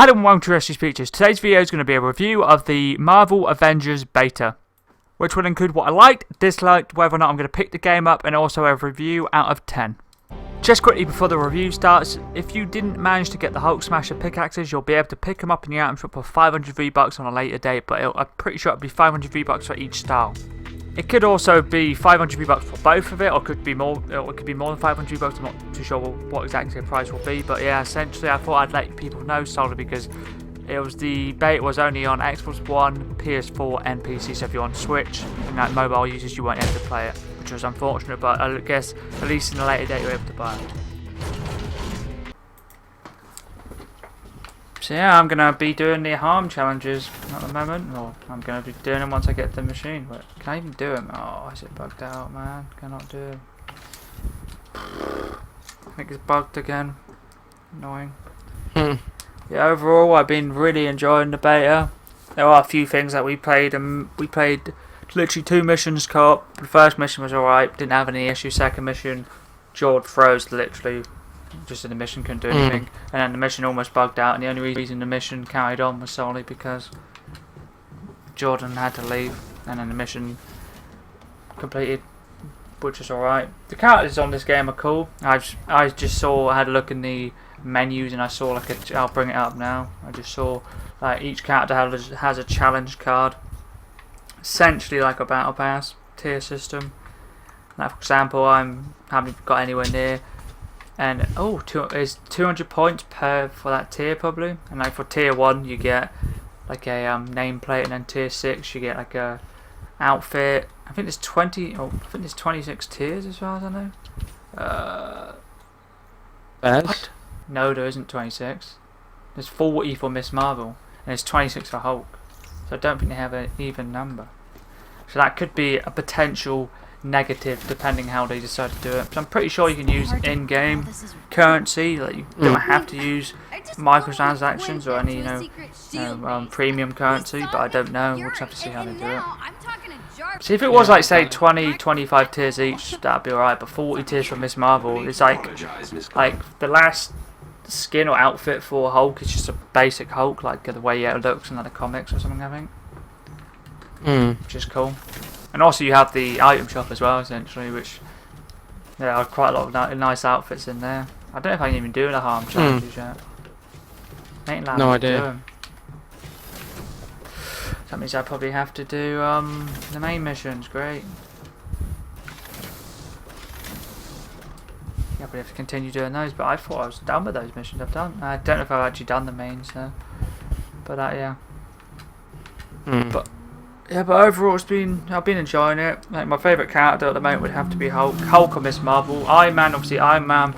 Hello and welcome to SG Features. Today's video is going to be a review of the Marvel Avengers beta, which will include what I liked, disliked, whether or not I'm going to pick the game up, and also a review out of 10. Just quickly before the review starts, if you didn't manage to get the Hulkbuster pickaxes, you'll be able to pick them up in the item shop for 500 V-Bucks on a later date, but I'm pretty sure it'll be 500 V-Bucks for each style. It could also be 500 V-Bucks for both of it, or it could be more than 500 V-Bucks. I'm not too sure what exactly the price will be, but yeah, essentially I thought I'd let people know solely because the beta was only on Xbox One, PS4 and PC, so if you're on Switch and like mobile users you weren't able to play it, which was unfortunate, but I guess at least in a later date you're able to buy it. So yeah, I'm going to be doing the harm challenges at the moment, or I'm going to be doing them once I get the machine, but can I even do them? Oh, is it bugged out, man? Cannot do them. I think it's bugged again. Annoying. Yeah, overall I've been really enjoying the beta. There are a few things that we played, and we played literally 2 missions co-op. The first mission was alright, didn't have any issues. Second mission, Jord froze literally. Just in the mission, couldn't do anything, and then the mission almost bugged out, and the only reason the mission carried on was solely because Jordan had to leave, and then the mission completed, which was alright. The characters on this game are cool. I had a look in the menus and I saw like I'll bring it up now. I just saw like each character has a challenge card, essentially like a battle pass tier system. Like for example, I haven't got anywhere near. And it's 200 points for that tier probably, and like for tier 1 you get like a nameplate, and then tier 6 you get like a outfit. I think there's 26 tiers as far as I know. What? No, there isn't 26. There's 40 for Miss Marvel and there's 26 for Hulk, so I don't think they have an even number. So that could be a potential negative depending how they decide to do it. So I'm pretty sure you can use in-game currency, like you don't have to use microtransactions or any premium currency, but I don't know. We'll just have to see how they do it. See, if it was like say 20-25 tiers each, that'd be alright, but 40 tiers for Miss Marvel, it's like the last skin or outfit for Hulk is just a basic Hulk, like the way it looks in like the comics or something, I think. Which is cool. And also you have the item shop as well, essentially, which there are quite a lot of nice outfits in there. I don't know if I can even do the harm challenges yet. Ain't allowed no to do idea. them. That means I probably have to do the main missions. Great. Yeah, but I have to continue doing those. But I thought I was done with those missions. I don't know if I've actually done the main, so. But yeah. But overall, I've been enjoying it. Like my favourite character at the moment would have to be Hulk. Hulk or Miss Marvel. Iron Man, obviously Iron Man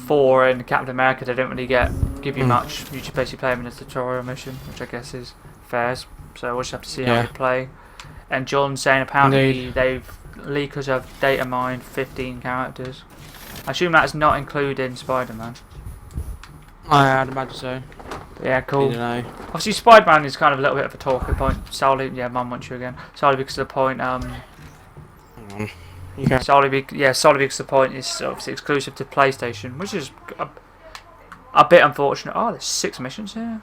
4 and Captain America, they don't really give you much. You just basically play them in a tutorial mission, which I guess is fair. So we'll just have to see how they play. And John's saying apparently leakers have data mined 15 characters. I assume that's not including Spider-Man. I'd imagine so. Yeah, cool. Obviously, Spider-Man is kind of a little bit of a talking point. Solely, yeah, Mum wants you again. Solely because of the point. Solely because the point is obviously exclusive to PlayStation, which is a bit unfortunate. Oh, there's 6 missions here.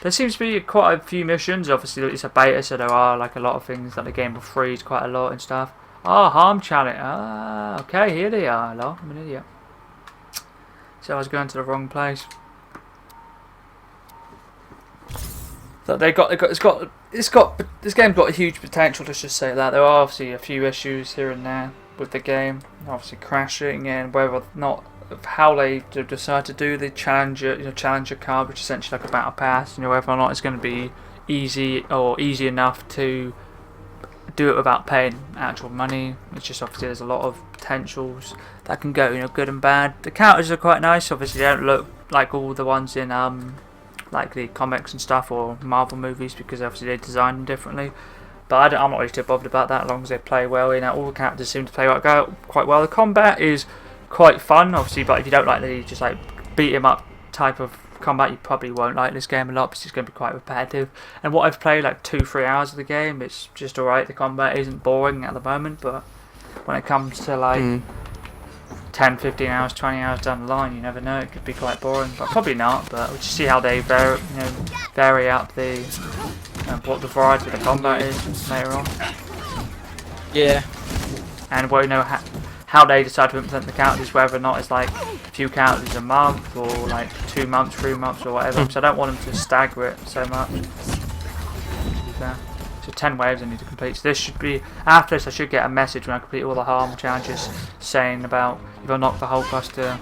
There seems to be quite a few missions. Obviously, it's a beta, so there are like a lot of things that the game will freeze quite a lot and stuff. Oh, harm challenge. Ah, okay, here they are. Hello, I'm an idiot. So I was going to the wrong place. So this game's got a huge potential. Let's just say that there are obviously a few issues here and there with the game, obviously crashing, and whether or not how they decide to do the challenger card, which is essentially like a battle pass. Whether or not it's going to be easy enough to do it without paying actual money. It's just obviously there's a lot of potentials that can go good and bad. The characters are quite nice. Obviously they don't look like all the ones in like the comics and stuff or Marvel movies, because obviously they design them differently. But I'm not really too bothered about that as long as they play well. All the characters seem to play quite well. The combat is quite fun, obviously, but if you don't like the just like beat 'em up type of combat, you probably won't like this game a lot because it's going to be quite repetitive. And what I've played, like 2-3 hours of the game, it's just alright. The combat isn't boring at the moment, but when it comes to like 10, 15 hours, 20 hours down the line, you never know. It could be quite boring, but probably not. But we'll just see how they vary out the what the variety of the combat is later on. Yeah. And well, how they decide to implement the characters, whether or not it's like a few characters a month or like 2 months, 3 months or whatever. Because I don't want them to stagger it so much. So 10 waves I need to complete. So this should be, after this I should get a message when I complete all the harm challenges saying about you've unlocked the Hulkbuster,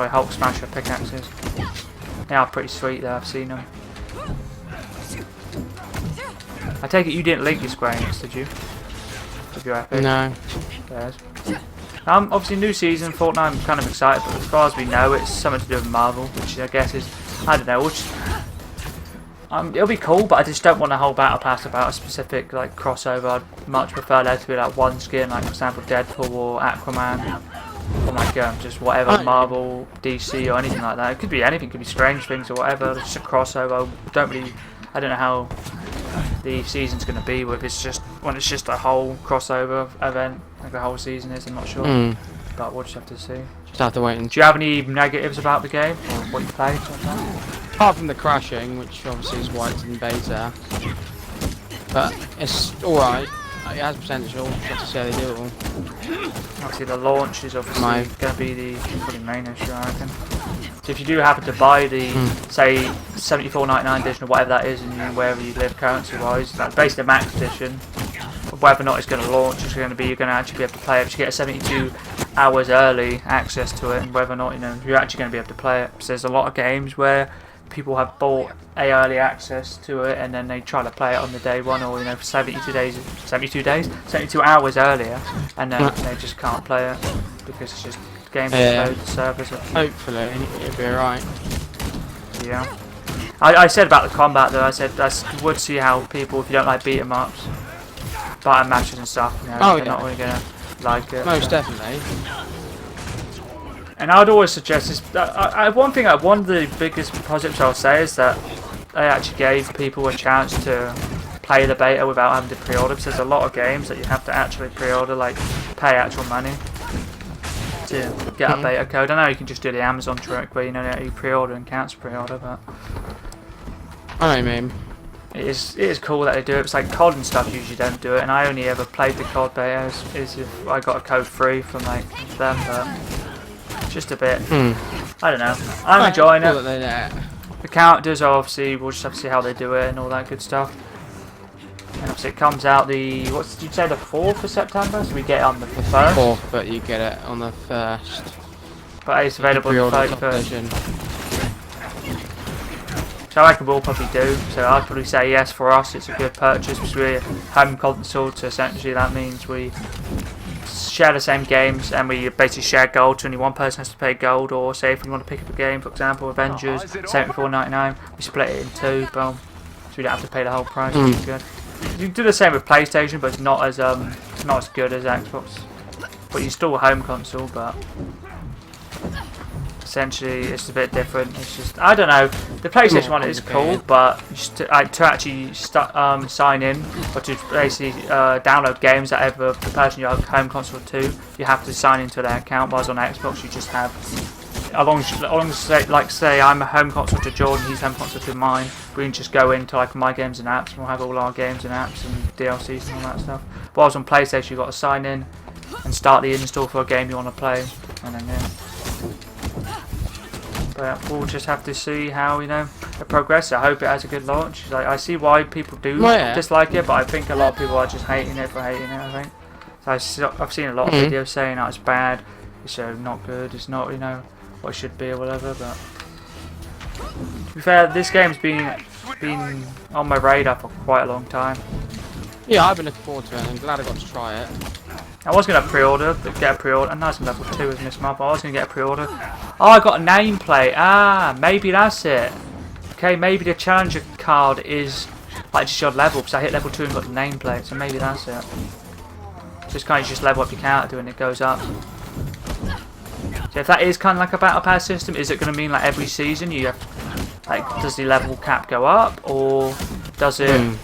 Hulk Smasher pickaxes. They are pretty sweet though, I've seen them. I take it you didn't link your Square Enix, did you? With your epic? No. There's. Obviously new season, Fortnite, I'm kind of excited, but as far as we know it's something to do with Marvel, which I guess is, I don't know, it'll be cool, but I just don't want a whole battle pass about a specific like crossover. I'd much prefer there to be like one skin, like for example Deadpool or Aquaman, or like just whatever Marvel, DC or anything like that. It could be anything, it could be Strange Things or whatever. It's just a crossover. I don't know how the season's going to be with it's just a whole crossover event, like the whole season is. I'm not sure, but we'll just have to see. Just have to wait and. Do you have any negatives about the game or what you played? Apart from the crashing, which obviously is why it's in beta, but it's alright. It has potential. Just to see how they do it all. Obviously, the launch is obviously going to be the probably main issue, I reckon. So if you do happen to buy the say $74.99 edition or whatever that is, and wherever you live currency-wise, that's basically the max edition. Whether or not it's going to launch, you're going to actually be able to play it. But you get a 72 hours early access to it, and whether or not you're actually going to be able to play it. So there's a lot of games where people have bought early access to it and then they try to play it on the day one, or for 72 hours earlier, and then they just can't play it because it's just games load the servers. Hopefully it'll be alright. Yeah. I said about the combat though, I said I would see how people, if you don't like beat 'em ups, battle matches and stuff, they're not really gonna like it. Most definitely. And I'd always suggest this. One of the biggest positives I'll say is that they actually gave people a chance to play the beta without having to pre-order. Because there's a lot of games that you have to actually pre-order, like pay actual money to get a beta code. I know you can just do the Amazon trick where you pre-order and cancel pre-order, but I know what you mean. it is cool that they do it. It's like COD and stuff usually don't do it, and I only ever played the COD beta is if I got a code free from like them, but. Just a bit. I don't know. I'm enjoying it. The characters are obviously, we'll just have to see how they do it and all that good stuff. And obviously it comes out the, did you say, the 4th of September? So we get it on the 1st? 4th, but you get it on the 1st. But it's available on the 31st. So I reckon we'll probably do. So I'd probably say yes for us. It's a good purchase because we're home console, so essentially that means we share the same games and we basically share gold, so only one person has to pay gold. Or say if we want to pick up a game, for example Avengers, $74.99, we split it in 2, boom, so we don't have to pay the whole price, which is good. You can do the same with PlayStation, but it's not as good as Xbox, but you still a home console, but essentially it's a bit different. It's just, I don't know, the PlayStation one is cool, but just to actually sign in or to basically download games that ever the person you have home console to, you have to sign into their account. Whereas on Xbox you just have, like say I'm a home console to Jordan, he's home console to mine, we can just go into like my games and apps and we'll have all our games and apps and DLCs and all that stuff. Whereas on PlayStation you've got to sign in and start the install for a game you want to play, and then but we'll just have to see how it progresses. I hope it has a good launch. Like, I see why people do dislike it, but I think a lot of people are just hating it for hating it. I think so. I've seen a lot of videos saying that it's bad, it's not good, it's not what it should be or whatever. But to be fair, this game's been on my radar for quite a long time. Yeah, I've been looking forward to it, and I'm glad I got to try it. I was going to get a pre-order, and that's level 2 with Miss Marvel. I was going to get a pre-order. Oh, I got a nameplate. Ah, maybe that's it. Okay, maybe the challenger card is like just your level, because I hit level 2 and got the nameplate, so maybe that's it. Just kind of just level up your character and it goes up. So if that is kind of like a battle pass system, is it going to mean like every season you have, like, does the level cap go up, or does it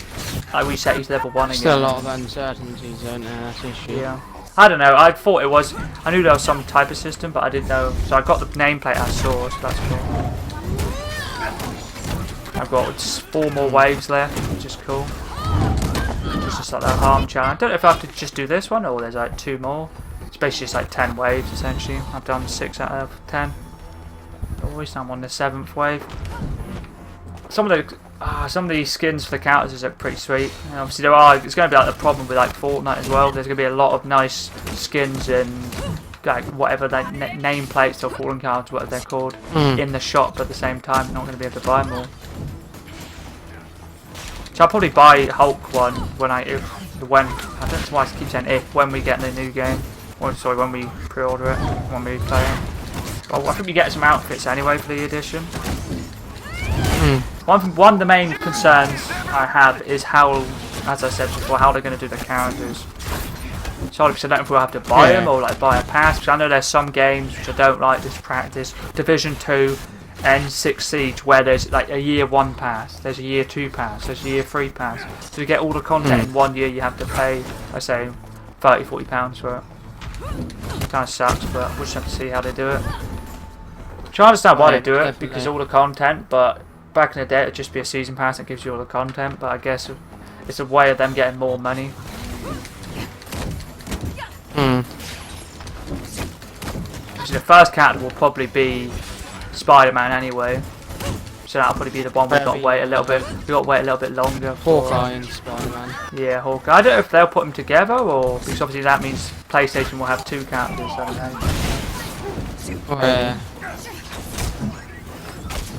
like reset you to level 1 again? Still a lot of uncertainties, isn't there? That's the issue. Yeah. I don't know. I thought it was. I knew there was some type of system, but I didn't know. So I got the nameplate I saw. So that's cool. I've got 4 more waves left, which is cool. It's just like that harm challenge. I don't know if I have to just do this one or there's like 2 more. It's basically just like 10 waves essentially. I've done 6 out of 10. Always I'm on the 7th wave. Some of these skins for the characters are pretty sweet. And obviously it's going to be like the problem with like Fortnite as well. There's going to be a lot of nice skins and like whatever their nameplates or fallen cards, whatever they're called, in the shop. But at the same time, you're not going to be able to buy them all. So I'll probably buy Hulk one when I don't know why I keep saying when we get the new game. Or sorry, when we pre-order it, when we play it. Well, I think we get some outfits anyway for the edition. One of the main concerns I have is how, as I said before, how they're going to do the characters. Sorry, because I don't know if we'll have to buy them or like buy a pass. Because I know there's some games which I don't like this practice. Division 2 and 6 Siege, where there's like a year 1 pass, there's a year 2 pass, there's a year 3 pass. So to get all the content in 1 year, you have to pay, I say, £30–40 for it. It kind of sucks, but we'll just have to see how they do it. I understand why they do it, because all the content, but back in the day it'd just be a season pass that gives you all the content, but I guess it's a way of them getting more money. So the first character will probably be Spider-Man anyway, so that'll probably be the one we've got to wait a little bit. We've got to wait a little bit longer. Hawkeye and Spider-Man. Yeah, Hawkeye. I don't know if they'll put them together, or because obviously that means PlayStation will have 2 characters. I don't know.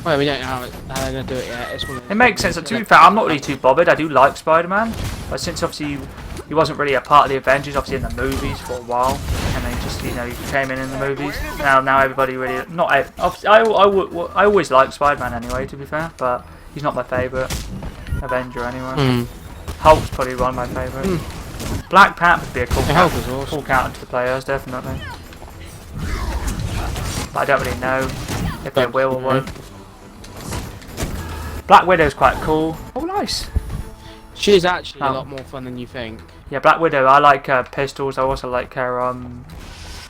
Well, we don't know how they're going to do it yet. It makes sense. To be fair, I'm not really too bothered. I do like Spider-Man, but since obviously he wasn't really a part of the Avengers, obviously in the movies for a while, and then just he came in the movies. Now everybody really not. I always liked Spider-Man anyway, to be fair, but he's not my favourite Avenger anyway. Hulk's probably one of my favourites. Black Panther would be a cool cool counter to the players, definitely. But I don't really know if they will or won't. Black Widow's quite cool. Oh, nice. She's actually a lot more fun than you think. Yeah, Black Widow. I like her pistols. I also like her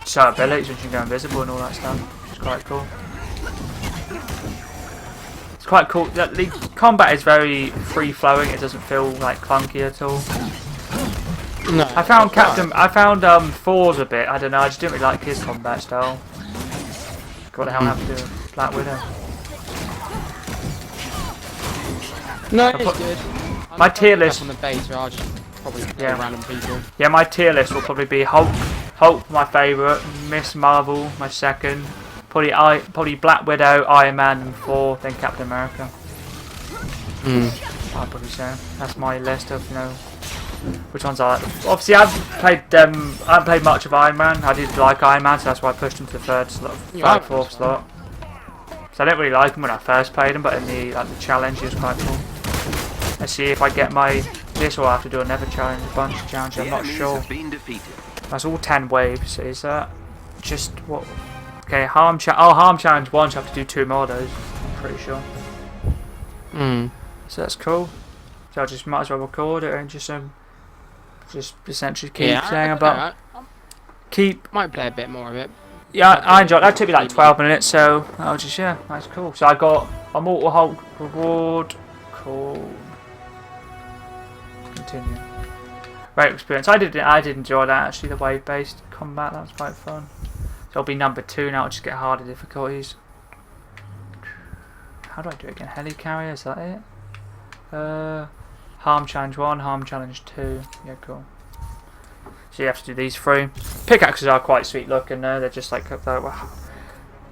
certain abilities when she can go invisible and all that stuff. It's quite cool. It's quite cool. The combat is very free flowing. It doesn't feel like clunky at all. No. I found Thor's a bit. I don't know. I just didn't really like his combat style. What the hell happened to Black Widow? No, it's good. My tier list on the beta, I'll just probably random people. Yeah, my tier list will probably be Hulk, my favourite, Miss Marvel, my second, probably Black Widow, Iron Man, and Thor, then Captain America. I'd probably say that's my list of which ones I like. Obviously, I haven't played much of Iron Man. I did like Iron Man, so that's why I pushed him to the fourth slot. So I didn't really like him when I first played him, but in the challenge, he was quite cool. Let's see if I get this, or I have to do another challenge, a bunch of challenges. I'm not sure. That's all 10 waves. Is that just what? Okay, harm challenge 1. So I have to do 2 more of those. I'm pretty sure. So that's cool. So I just might as well record it and just essentially keep saying about might play a bit more of it. Yeah, I enjoyed it. That took me like 12 minutes, so I was just that's cool. So I got a Mortal Hulk reward called Continue. Great experience. I did enjoy that actually, the wave based combat, that was quite fun. So it'll be number 2 now, I'll just get harder difficulties. How do I do it again? Helicarrier, is that it? Harm challenge 1, harm challenge 2. Yeah, cool. So you have to do these 3. Pickaxes are quite sweet looking. They're just like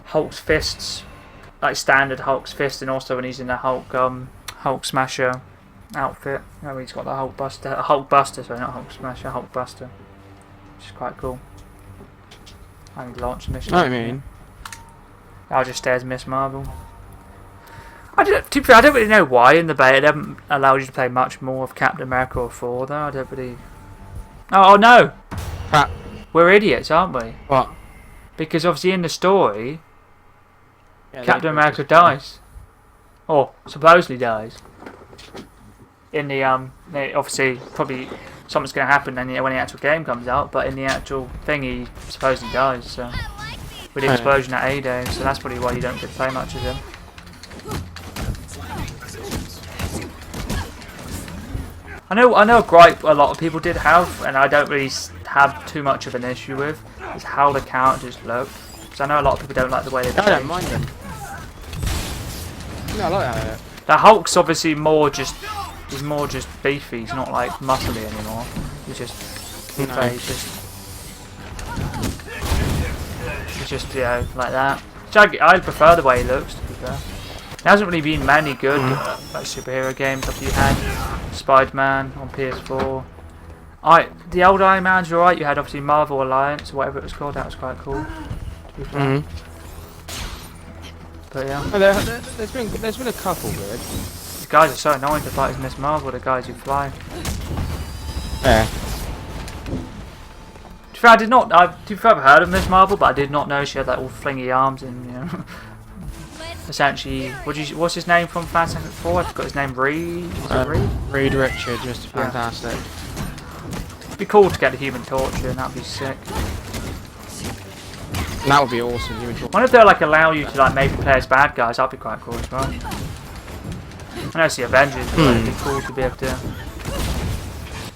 Hulk's fists, like standard Hulk's fist, and also when he's in the Hulk Smasher outfit. Oh, he's got the Hulkbuster, sorry, not Hulk Smasher, Hulkbuster, which is quite cool. I can launch a mission. I'll just stay as Miss Marvel. To be fair, I don't really know why in the beta they haven't allowed you to play much more of Captain America or Thor, though. I don't really. Oh no! Crap. We're idiots, aren't we? What? Because obviously in the story, Captain America dies, or supposedly dies. In the they obviously probably something's going to happen when the actual game comes out, but in the actual thing he supposedly dies, so with the explosion at A-Day, so that's probably why you don't get to play much of him. I know a gripe a lot of people did have, and I don't really have too much of an issue with, is how the characters look. Because I know a lot of people don't like the way they play. I don't mind them. No, I like that. The Hulk's obviously he's more just beefy, he's not like muscly anymore. He's just, he's just you know, like that. So I prefer the way he looks, to be fair. There hasn't really been many good like superhero games that you had. Spider-Man on PS4. The old Iron Man's alright. You had obviously Marvel Alliance or whatever it was called. That was quite cool, to be fair. But yeah. There's been a couple good. These guys are so annoying to fight as Miss Marvel, the guys who fly. Yeah. To be fair, I've heard of Miss Marvel, but I did not know she had like all flingy arms and you know. Essentially, what's his name from Fantastic Four? I forgot his name. Reed. Reed Richards, just fantastic. It'd be cool to get the Human Torch in. That'd be sick. That would be awesome. Human Torch. I wonder if they'll like allow you to like maybe play as bad guys. That'd be quite cool as well. I know it's the Avengers, but it'd be cool to be able to.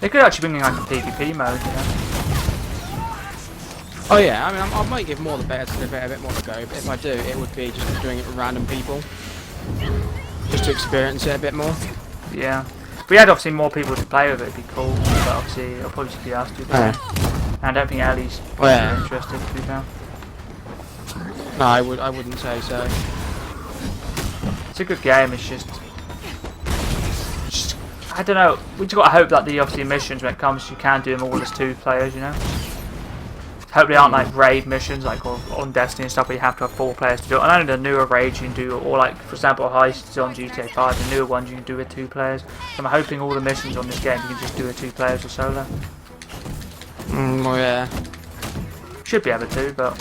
They could actually bring in like a PvP mode, you know. Oh yeah, I mean, I might give more the better to give it a bit more to go, but if I do, it would be just doing it with random people. Just to experience it a bit more. Yeah. If we had obviously more people to play with it, it'd be cool, but obviously it'll probably just be us to do it. And I don't think Ellie's interested, to be fair. No, I wouldn't say so. It's a good game, it's just I don't know, we just got to hope that the obviously missions when it comes, you can do them all as 2 players, you know. Hope they aren't like raid missions like on Destiny and stuff where you have to have 4 players to do it. I know the newer raids you can do, or like for example heists on GTA 5, the newer ones you can do with 2 players. So I'm hoping all the missions on this game you can just do with 2 players or solo. Well, yeah. Should be able to, but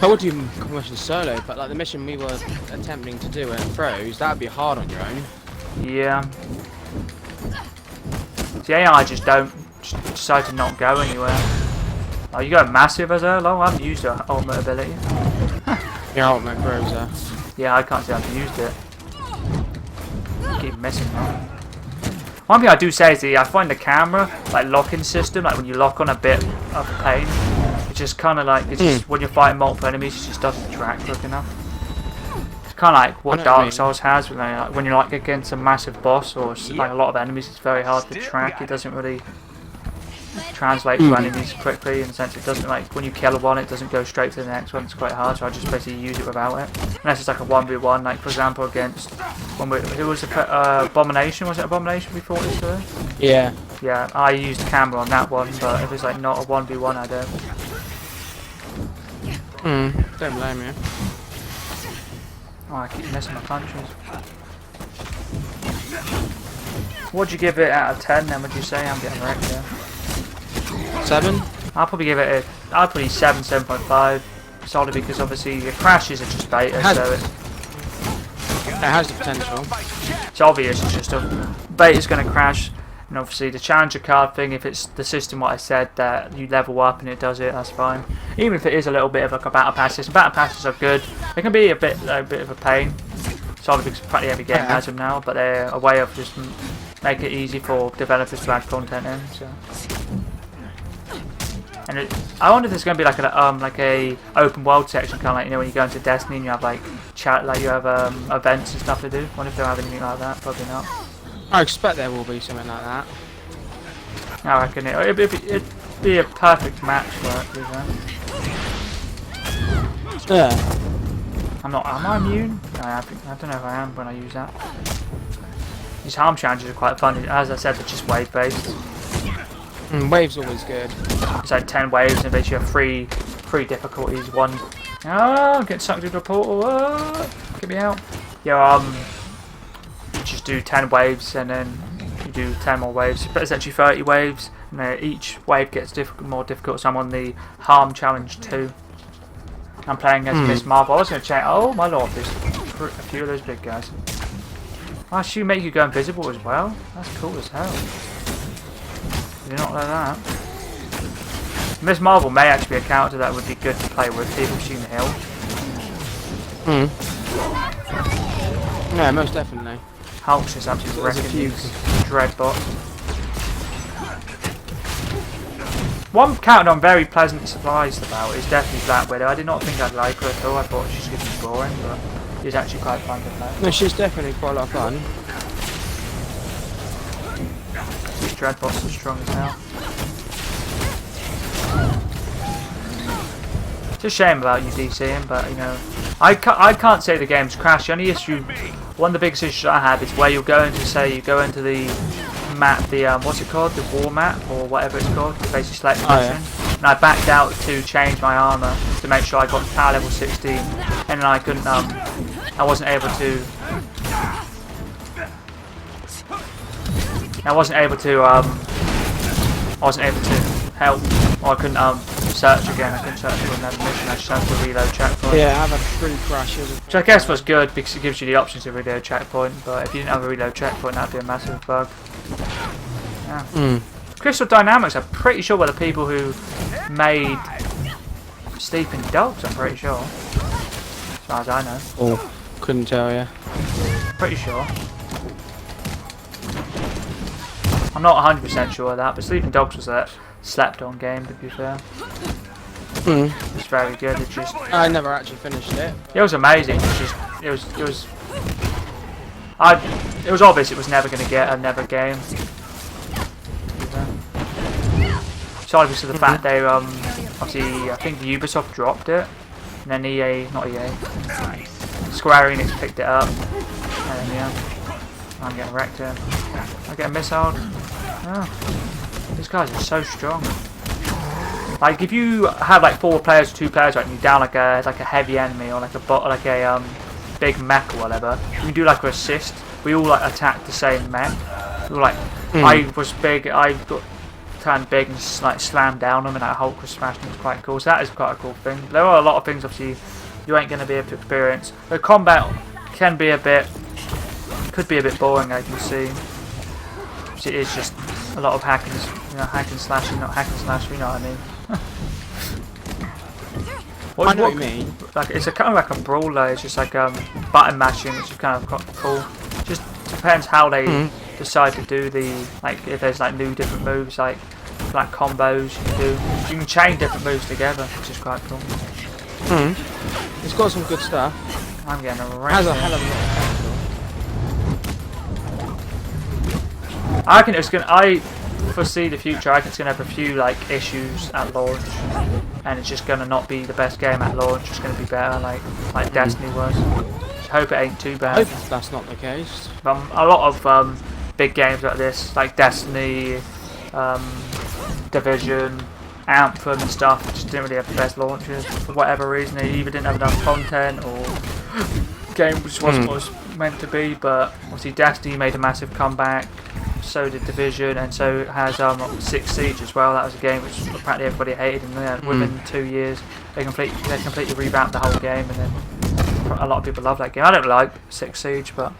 I would do missions solo, but like the mission we were attempting to do at Throws, that would be hard on your own. Yeah. The AI just decide to not go anywhere. Oh, you got massive as well? I haven't used your ultimate ability. Your ultimate bruiser. Yeah, I can't say I've used it. Keep missing that. One thing I do say is I find the camera, like locking system, like when you lock on a bit of pain, it's just kind of like, it's just when you're fighting multiple enemies, it just doesn't track quick enough. It's kind of like what Dark Souls has, when you're like against a massive boss or like a lot of enemies, it's very hard to track. It doesn't really translate to enemies quickly in the sense it doesn't like when you kill one it doesn't go straight to the next one. It's quite hard, so I just basically use it without it unless it's like a 1v1, like for example against who was the Abomination, was it Abomination we fought this today? Yeah I used the camera on that one, but if it's like not a 1v1 I don't. Don't blame you. Oh, I keep missing my punches. What'd you give it out of 10 then, would you say? I'm getting wrecked here. 7? I'll probably give it I'll probably 7, 7.5. Solely because obviously your crashes are just beta, so it has the potential. It's obvious, it's just a beta's going to crash. And obviously the challenger card thing, if it's the system what I said that you level up and it does it, that's fine. Even if it is a little bit of like a battle pass system, battle passes are good. They can be a bit of a pain. Solely because practically every game has them now, but they're a way of just make it easy for developers to add content in. So. And I wonder if there's going to be like a open world section, kind of like, you know, when you go into Destiny and you have like you have events and stuff to do. I wonder if they'll have anything like that. Probably not. I expect there will be something like that. I reckon it'd be a perfect match for it. Yeah. Am I immune? No, I don't know if I am when I use that. These harm challenges are quite fun. As I said, they're just wave based. Wave's always good. It's like 10 waves and basically you have three difficulties. One, oh, get sucked into a portal. Oh, get me out. Yeah, you just do 10 waves and then you do 10 more waves. But it's actually 30 waves, and each wave gets more difficult. So I'm on the harm challenge 2. I'm playing as Miss Marvel. I was going to check. Oh my lord, there's a few of those big guys. Oh, she make you go invisible as well. That's cool as hell. You're not like that. Miss Marvel may actually be a character that would be good to play with. People have seen the hill. Yeah, most definitely. Hulk's just absolutely wrecking these Dreadbot. One character I'm very pleasantly surprised about is definitely Black Widow. I did not think I'd like her at all. I thought she's going to be boring, but she's actually quite fun to play. No, she's definitely quite a lot of fun. These Dreadbots are strong as hell. It's a shame about you DCing, but you know, I can't say the game's crashed. The only issue, one of the biggest issues I have is where you're going to say you go into the map, the what's it called, the war map or whatever it's called, the basic selection mission. And I backed out to change my armor to make sure I got to power level 16, and then I couldn't, I wasn't able to help, or I couldn't search again. I couldn't search for another mission. I just had to reload checkpoint. Yeah, I've had 3 crashes. Which I guess was good because it gives you the option to reload checkpoint, but if you didn't have a reload checkpoint, that'd be a massive bug. Yeah. Crystal Dynamics, I'm pretty sure were the people who made Sleeping Dogs, I'm pretty sure. As far as I know. Oh, couldn't tell you. Pretty sure. I'm not 100% sure of that, but Sleeping Dogs was a slept on game, to be fair. It's very good. It just, I never actually finished it. it was amazing. It was obvious it was never going to get another game. So obviously the fact they obviously I think Ubisoft dropped it, and then Square Enix picked it up, and then, yeah, I'm getting wrecked here. I get a missile. Oh, these guys are so strong. Like if you have like 4 players or 2 players, right, and you down like a heavy enemy or like a bot, like a big mech or whatever, you can do like an assist. We all like attacked the same mech. We were like, I was big, I got turned big and like slammed down them, and that Hulk was smashed. And it was quite cool. So that is quite a cool thing. But there are a lot of things obviously you ain't going to be able to experience. The combat can be could be a bit boring, I can see. It is just a lot of hack and slashing, not hack and slash. You know what I mean? I know what you mean. Like it's kind of like a brawler. It's just like button mashing. It's just kind of quite cool. Just depends how they decide to do the if there's like new different moves like combos you can do. You can chain different moves together, which is quite cool. It's got some good stuff. I'm getting a Has a hell of a lot of potential. I reckon it's gonna. I foresee the future. I think it's gonna have a few like issues at launch, and it's just gonna not be the best game at launch. It's gonna be better, like Destiny was. Just hope it ain't too bad. I hope that's not the case. A lot of big games like this, like Destiny, Division, Anthem and stuff, just didn't really have the best launches for whatever reason. They either didn't have enough content or game just wasn't what it was meant to be. But obviously Destiny made a massive comeback, so did Division, and so has Six Siege as well. That was a game which apparently everybody hated, and then within 2 years they completely revamped the whole game, and then a lot of people love that game. I don't like Six Siege, but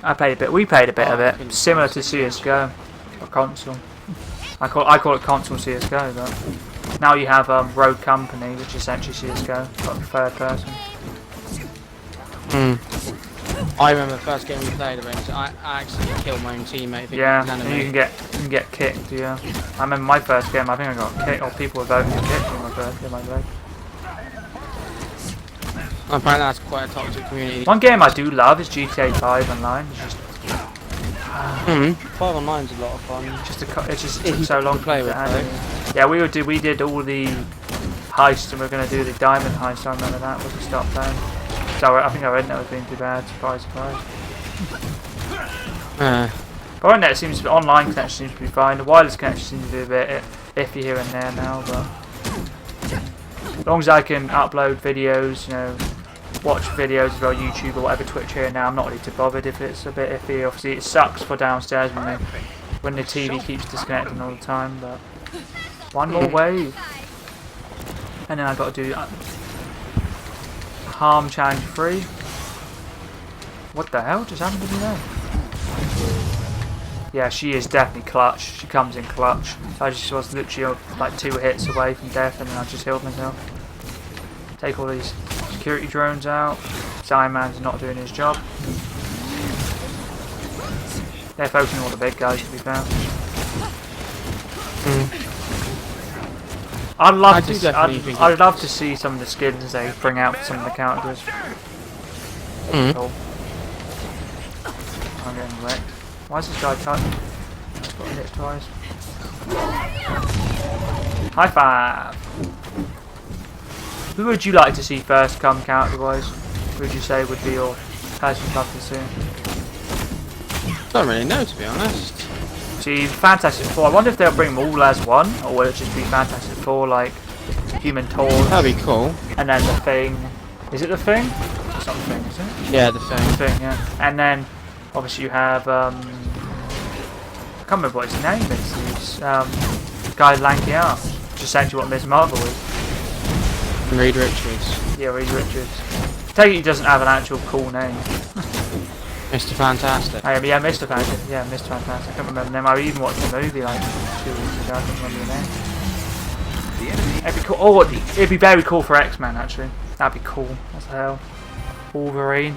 I played a bit. We played a bit of it, similar to CS:GO, or console. I call it console CS:GO, but now you have Rogue Company, which is essentially CS:GO, but third person. I remember the first game we played, I actually killed my own teammate. Yeah, and you can get kicked. Yeah, I remember my first game. I think I got kicked, or people were voting to kick in my first game. Apparently that's quite a toxic community. One game I do love is GTA 5 Online. It's just 5 Online's a lot of fun. It just took so long to play with. Yeah, we did all the heists, and we were going to do the diamond heist. I remember that, but we stopped playing. So I think our internet was being too bad. Surprise. But online connection seems to be fine. The wireless connection seems to be a bit iffy here and there now, but as long as I can upload videos, watch videos as well, YouTube or whatever, Twitch here now, I'm not really too bothered if it's a bit iffy. Obviously it sucks for downstairs when the TV keeps disconnecting all the time, but one more wave. And then I've got to do Harm Challenge 3. What the hell just happened to me there? Yeah, she is definitely clutch. She comes in clutch. So I just was literally like 2 hits away from death, and then I just healed myself. Take all these security drones out. Iron Man's not doing his job. They're focusing on all the big guys, to be fair. I'd love to see some of the skins they bring out for some of the characters. Cool. I'm getting wrecked. Why is this guy touching? I've got hit twice. High five! Who would you like to see first come character-wise? Who would you say would be your person you'd love to see? Don't really know, to be honest. See, Fantastic Four, I wonder if they'll bring them all as one, or will it just be Fantastic Four, like Human Torch? That'd be cool. And then the Thing. Is it the Thing? It's not the Thing, is it? Yeah, the Thing. The Thing, yeah. And then, obviously, you have, I can't remember what his name is. He's, guy lanky out. Which is essentially what Ms. Marvel is. Reed Richards. Yeah, Reed Richards. Take it he doesn't have an actual cool name. Mr. Fantastic. Yeah, Mr. Fantastic. Yeah, Mr. Fantastic. I can't remember the name. I even watched the movie like 2 weeks ago. I can't remember the name. It'd be cool. Oh, it'd be very cool for X-Men actually. That'd be cool. What the hell? Wolverine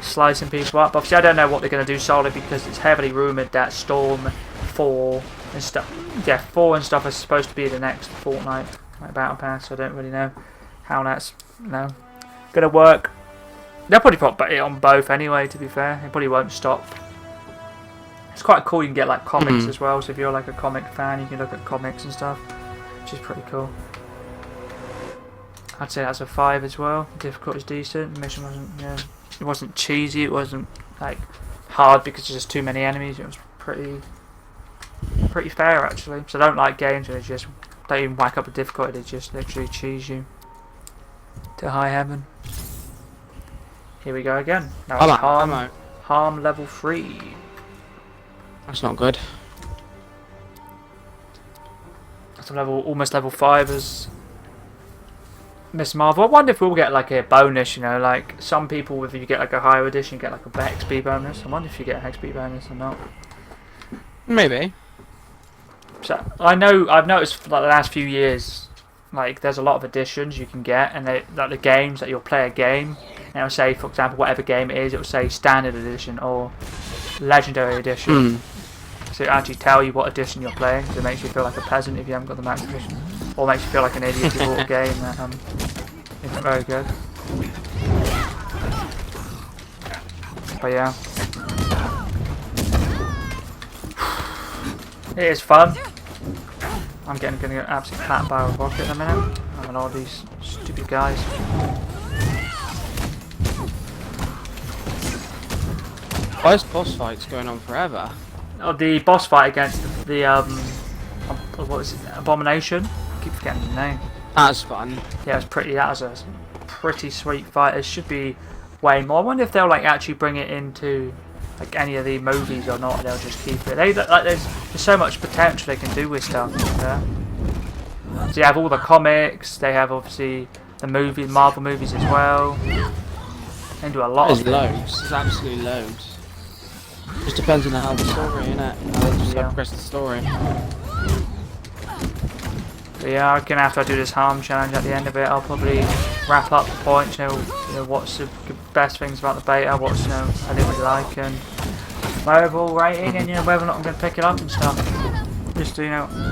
slicing people up. Obviously, I don't know what they're going to do solely because it's heavily rumoured that Storm 4 and stuff. Yeah, 4 and stuff is supposed to be the next Fortnite like Battle Pass. So I don't really know how that's going to work. They'll probably put it on both anyway, to be fair. It probably won't stop. It's quite cool, you can get like comics as well, so if you're like a comic fan, you can look at comics and stuff, which is pretty cool. I'd say that's a 5 as well. The difficulty's decent. The mission it wasn't cheesy, it wasn't like hard because there's just too many enemies. It was pretty fair actually. So I don't like games where they just don't even whack up the difficulty, they just literally cheese you to high heaven. Here we go again. Now it's harm level 3. That's not good. That's a almost level 5 as Miss Marvel. I wonder if we'll get like a bonus, you know, like some people if you get like a higher edition you get like a XB bonus. I wonder if you get an XB bonus or not. Maybe. So I know I've noticed like the last few years like there's a lot of editions you can get, and they like the games that you'll play a game and it'll say, for example, whatever game it is, it'll say standard edition or legendary edition. So it'll actually tell you what edition you're playing, so it makes you feel like a peasant if you haven't got the max edition, or makes you feel like an idiot if you bought a game that isn't very good. But yeah, it is fun. I'm gonna get absolutely flattened by a rocket in a minute. And all these stupid guys. Why is boss fights going on forever? Oh, the boss fight against the what was it? Abomination? I keep forgetting the name. That's fun. Yeah, that was a pretty sweet fight. It should be way more. I wonder if they'll like actually bring it into like any of the movies or not. They'll just keep it. There's so much potential they can do with stuff. Yeah. So you have all the comics. They have obviously the Marvel movies as well. They do a lot. There's loads. There's absolutely loads. Just depends on how the story, innit? How they just progress the story. But yeah, I reckon after I do this harm challenge at the end of it, I'll probably wrap up the points. You know what's the best things about the beta, what's I didn't really like, and my overall rating, and whether or not I'm going to pick it up and stuff. Just to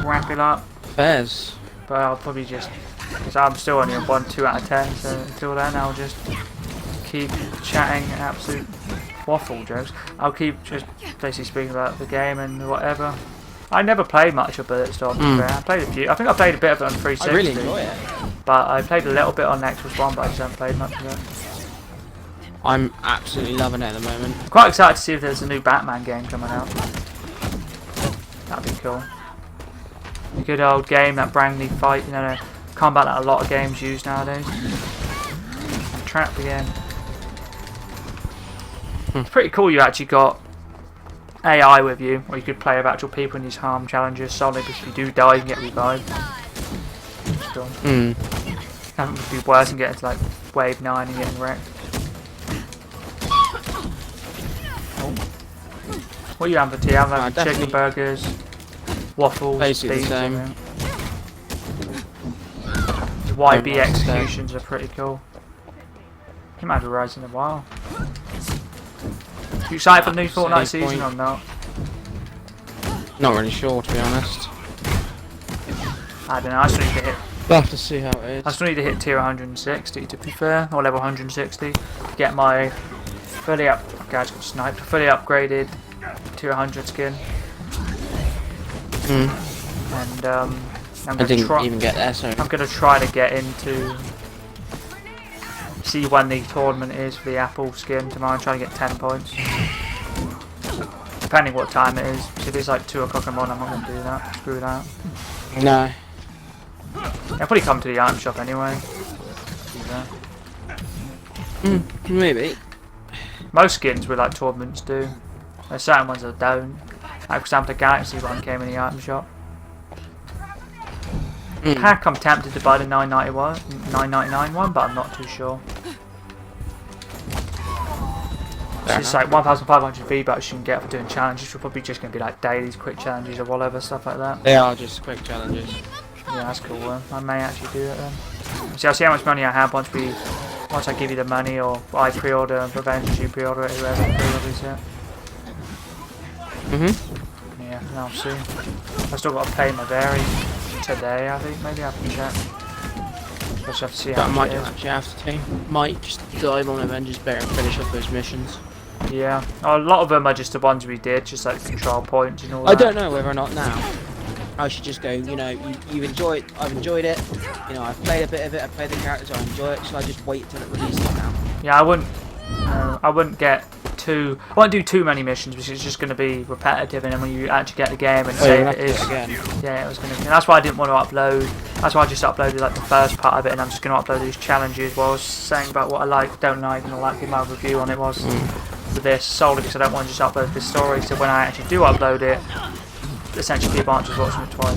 wrap it up. Fairs. But I'll probably just, because I'm still only on 2 out of 10, so until then I'll just keep chatting absolute waffle jokes. I'll keep just basically speaking about the game and whatever. I never played much of Bulletstorm. I played a few. I think I played a bit of it on 360. I really enjoy it. But I played a little bit on Xbox One, but I just haven't played much of it. I'm absolutely loving it at the moment. I'm quite excited to see if there's a new Batman game coming out. That'd be cool. A good old game that brand new fight, combat that a lot of games use nowadays. Trap again. It's pretty cool you actually got AI with you, or you could play with actual people in these harm challenges solely because if you do die you can get revived. It's cool. That would be worse than getting to like wave 9 and getting wrecked. Oh. What are you having for tea? I'm having chicken definitely. burgers, waffles, Basically the beans, same. and the YB Very much so. executions are pretty cool. You might be rising in a while. You excited for the new Fortnite season or not? Not really sure, to be honest. I don't know. I still need to hit. We'll have to see how it I is. still need to hit tier 160 to be fair, or level 160 to get my fully up. Guys got sniped. Fully upgraded tier 100 skin, and I'm I gonna didn't try. even get there, so. I'm gonna try to get into. See when the tournament is for the Apple skin tomorrow. I'm trying to get 10 points. Depending what time it is. So if it's like 2 o'clock in the morning, I'm not gonna do that. Screw that. No. I'll probably come to the item shop anyway. Maybe. Most skins with like tournaments do. There's certain ones that don't. Like for example, the Galaxy one came in the item shop. Pack, I'm tempted to buy the 9.99 one, but I'm not too sure. It's just like 1,500 V-Bucks you can get for doing challenges. We're probably just going to be like dailies, quick challenges or whatever, stuff like that. They are just quick challenges. Yeah, that's cool. I may actually do that then. See, I'll see how much money I have once I give you the money, or I pre-order Avengers, you pre-order it, whoever pre-orders it. Yeah, and I'll see. I've still got to pay my dairy today, I think. Maybe I can check. Just have to see how But I much might it is. actually have to. Might just dive on Avengers better and finish up those missions. Yeah, a lot of them are just the ones we did, just like control points and all that. I don't know whether or not now I should just go, you know, you enjoy it, I've enjoyed it, you know, I've played a bit of it, I've played the characters, I enjoy it, so I just wait till it releases now. Yeah, I wouldn't get too. I won't do too many missions because it's just going to be repetitive, and then when you actually get the game and say it is, yeah, it was going to. That's why I didn't want to upload. That's why I just uploaded like the first part of it, and I'm just going to upload these challenges. While I was saying about what I like, don't like, and all that. My review on it was for this solely because I don't want to just upload this story. So when I actually do upload it, essentially people aren't just watching it twice.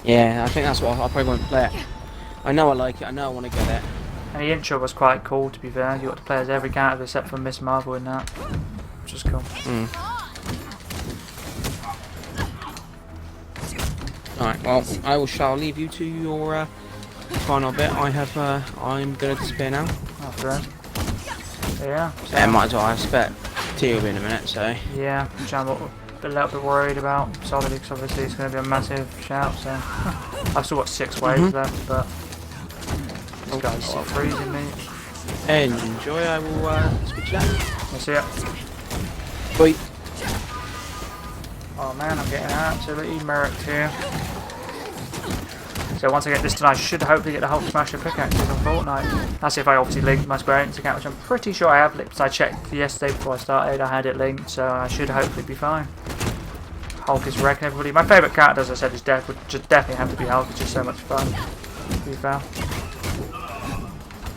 Yeah, I think that's what I probably won't play it. I know I like it, I know I want to get it. And the intro was quite cool, to be fair. You got to play as every character except for Miss Marvel in that, which is cool. Alright, well, shall leave you to your final bit. I'm going to disappear now. After yeah. So, Yeah, might as well. I expect tea will be in a minute, so. yeah, which I'm a little bit worried about, solidly, because obviously it's going to be a massive shout. So I've still got 6 waves left, but this guy's still freezing me. Enjoy. I will speak to you later. Let's see it. Bye. Oh man, I'm getting absolutely murked here. So once I get this done, I should hopefully get the Hulkbuster pickaxes on Fortnite. That's if I obviously link my Square Enix account, which I'm pretty sure I have linked. I checked yesterday before I started, I had it linked, so I should hopefully be fine. Hulk is wrecking everybody. My favourite character, as I said, would just definitely have to be Hulk. It's just so much fun, to be fair.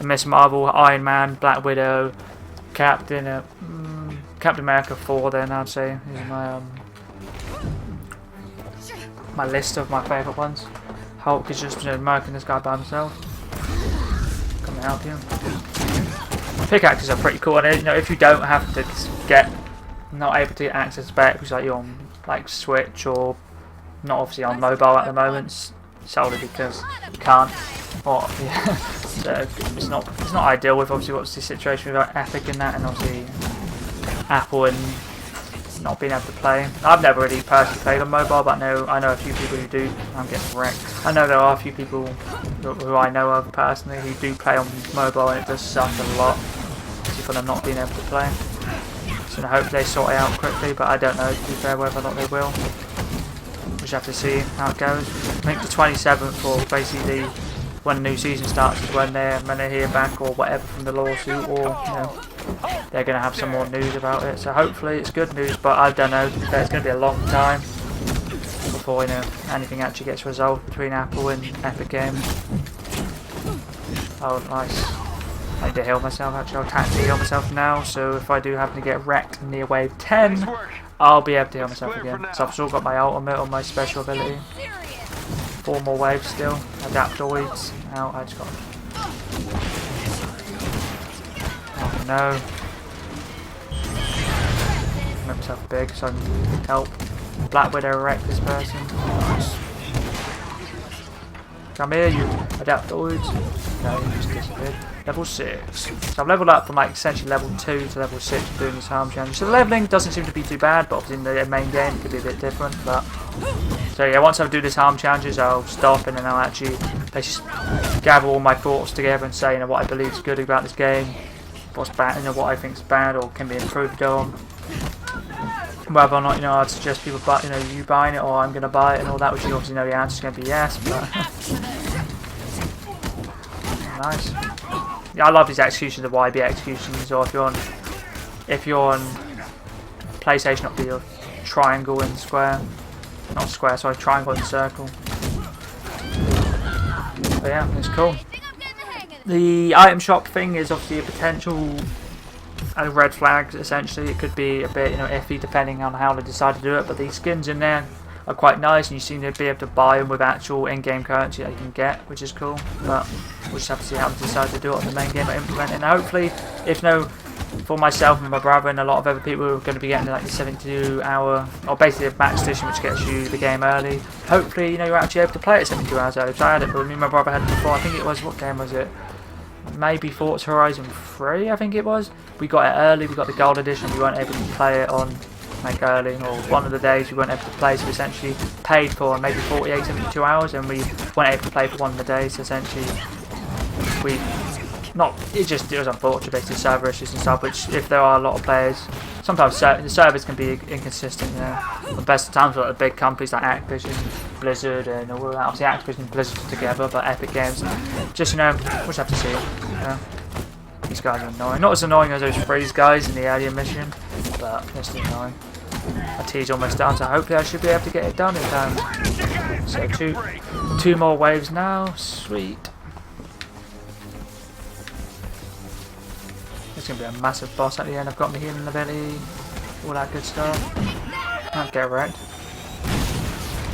Miss Marvel, Iron Man, Black Widow, Captain America 4. Then I'd say is my list of my favourite ones. Hulk is just murking this guy by himself. Come and help you. Pickaxes are pretty cool, and if you don't have to not able to get access to it because like you're on like Switch or not obviously on mobile at the moment, solely because you can't. Or yeah, so it's not ideal with obviously what's the situation with Epic and that, and obviously Apple and not being able to play. I've never really personally played on mobile, but I know a few people who do. I'm getting wrecked. I know there are a few people who I know of personally who do play on mobile, and it does suck a lot for them not being able to play. So I hope they sort it out quickly, but I don't know, to be fair, whether or not they will. We just have to see how it goes. I think the 27th, or basically when the new season starts, is when they hear back or whatever from the lawsuit, or they're going to have some more news about it. So hopefully it's good news, but I don't know. To be fair, it's going to be a long time before anything actually gets resolved between Apple and Epic Games. Oh, nice. I need to heal myself. Actually, I'll tactically heal myself now. So if I do happen to get wrecked near wave 10, I'll be able to heal myself again. So I've still got my ultimate or my special ability. 4 more waves still. Adaptoids. Ow, I just got. Oh no. myself big so I can help Black Widow wreck this person. Nice. Come here, you adaptoids. No, you just disappeared. Level 6. So I've leveled up from like essentially level 2 to level 6 doing this harm challenge. So the leveling doesn't seem to be too bad, but obviously in the main game it could be a bit different. But so yeah, once I do this harm challenges, I'll stop and then I'll actually gather all my thoughts together and say, you know, what I believe is good about this game, what's bad, you know, what I think is bad or can be improved on. Whether or not, you know, I'd suggest people buy, you know, you buying it or I'm gonna buy it and all that, which you obviously know the answer's gonna be yes. But nice. Yeah, I love these executions, the YB executions, or if you're on PlayStation, it'll be a triangle and square. Not square, sorry, triangle and circle. But yeah, it's cool. The item shop thing is obviously a potential red flag, essentially. It could be a bit, you know, iffy depending on how they decide to do it, but these skins in there are quite nice and you seem to be able to buy them with actual in-game currency that you can get, which is cool. But we'll just have to see how they decide to do it on the main game and implement it. And hopefully, if no, for myself and my brother and a lot of other people who are going to be getting like the 72-hour, or basically a max edition which gets you the game early, hopefully, you know, you're actually able to play it 72 hours early. So I had it, but me and my brother had it before. I think it was, what game was it? Maybe Forza Horizon 3, I think it was. We got it early, we got the gold edition, we weren't able to play it on like early, or one of the days we weren't able to play, so we essentially paid for maybe 48, 72 hours and we weren't able to play for one of the days, so essentially we, it was unfortunate, basically server issues and stuff, which if there are a lot of players, sometimes the servers can be inconsistent, you know. The best of times, like the big companies like Activision, Blizzard, and all that. Obviously Activision and Blizzard together, but Epic Games, just, you know, we'll just have to see. You know. These guys are annoying. Not as annoying as those freeze guys in the earlier mission, but they're still annoying. My tea's almost done, so hopefully I should be able to get it done in time. So two more waves now. Sweet. It's going to be a massive boss at the end. I've got my healing ability, all that good stuff. Can't get wrecked.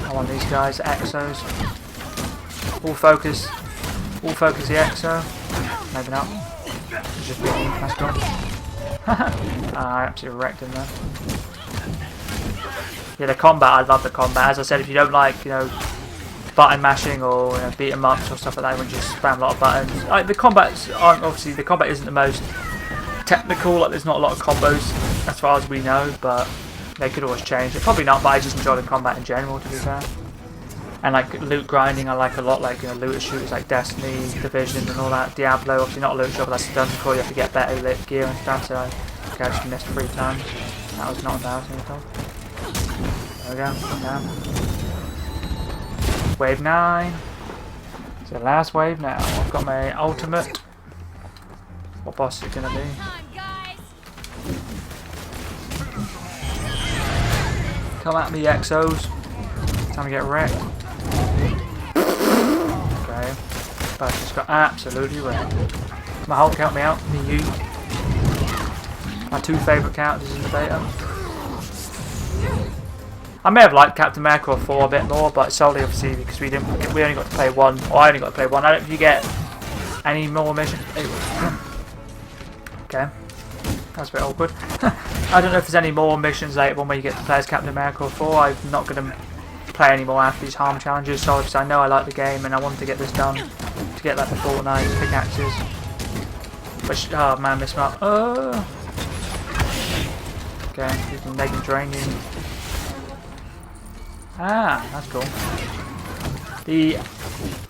I want these guys, Exos. All focus the Exo. Maybe not. It's just being that's gone. I absolutely wrecked him there. Yeah, the combat, I love the combat. As I said, if you don't like, you know, button mashing or, you know, beat 'em ups or stuff like that, when you just spam a lot of buttons. Like, the combats aren't, obviously, the combat isn't the most technical, like there's not a lot of combos as far as we know, but they could always change it. Probably not, but I just enjoy the combat in general, to be fair. And like loot grinding I like a lot, like, you know, looter shooters like Destiny, Division and all that. Diablo, obviously not a looter shooter, but that's done before, you have to get better lit gear and stuff, so I just missed 3 times. That was not embarrassing at all. There we go, down. Wave 9. It's the last wave now. I've got my ultimate. What boss is it gonna be? Come at me, Exos. Time to get wrecked. Okay. But just got absolutely wrecked. My Hulk helped me out, me you. My 2 favourite characters in the beta. I may have liked Captain America 4 a bit more, but solely obviously because we only got to play one, or I only got to play one. I don't know if you get any more missions. Okay, that's a bit awkward. I don't know if there's any more missions later on where you get to play as Captain America 4. I'm not going to play any more after these harm challenges, so obviously I know I like the game and I want to get this done to get like the Fortnite pickaxes. Which, oh man, missed me up. Okay, they can drain you. Ah, that's cool. The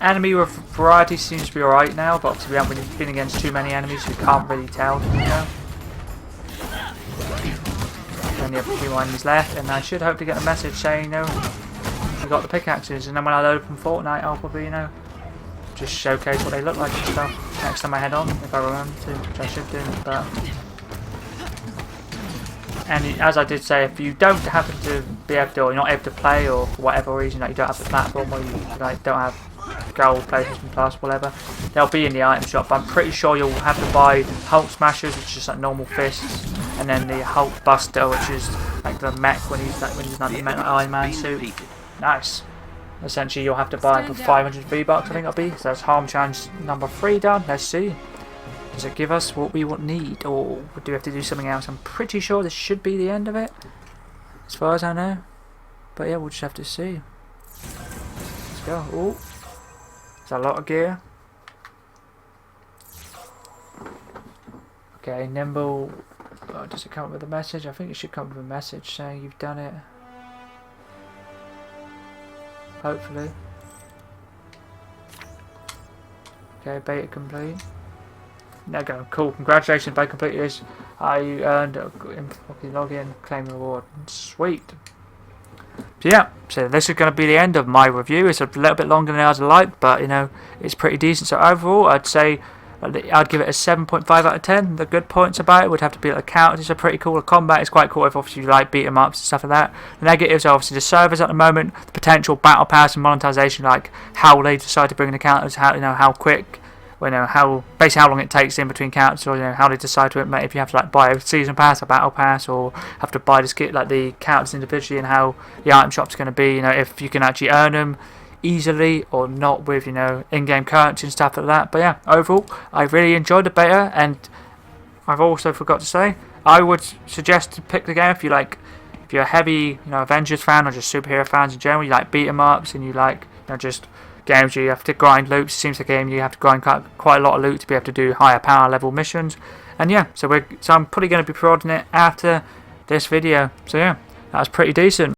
enemy variety seems to be alright now, but obviously we haven't really been against too many enemies, so we can't really tell. You know? Only have a few enemies left, and I should hopefully get a message saying, you know, we got the pickaxes, and then when I load from Fortnite, I'll probably, you know, just showcase what they look like and stuff next time I head on, if I remember to, which I should do. But and as I did say, if you don't happen to be able to, or you're not able to play, or for whatever reason, like you don't have the platform, or you like don't have gold, PlayStation Plus, whatever, they'll be in the item shop. But I'm pretty sure you'll have to buy Hulk Smashers, which is just like normal fists, and then the Hulkbuster, which is like the mech when he's like the mech, like Iron Man suit. Nice. Essentially, you'll have to buy for 500 V-Bucks, I think it'll be. So that's harm challenge number 3 done. Let's see. Does it give us what we would need, or do we have to do something else? I'm pretty sure this should be the end of it. as far as I know. But yeah, we'll just have to see. Let's go. Oh, there's a lot of gear. Okay, Nimble. Oh, does it come up with a message? I think it should come up with a message saying you've done it. Hopefully. Okay, beta complete. There you go. Cool. Congratulations by completing this. I earned a login, claim reward. Sweet. So yeah, so this is going to be the end of my review. It's a little bit longer than I would like, but you know, it's pretty decent. So overall, I'd say I'd give it a 7.5 out of 10. The good points about it would have to be that the characters are pretty cool. The combat is quite cool if obviously you like beat 'em ups and stuff like that. The negatives are obviously the servers at the moment, the potential battle pass and monetization, like how they decide to bring in the characters, how quick, how basically how long it takes in between characters, or how they decide to implement, if you have to like buy a season pass, a battle pass, or have to buy the characters individually, and how the item shop's going to be, if you can actually earn them easily or not with in-game currency and stuff like that. But yeah, overall I really enjoyed the beta, and I've also forgot to say I would suggest to pick the game if you're a heavy Avengers fan, or just superhero fans in general. You like beat 'em ups, and you like just games where you have to grind loops. It seems like a game you have to grind quite a lot of loot to be able to do higher power level missions. And yeah, so I'm probably going to be prodding it after this video. So yeah, that was pretty decent.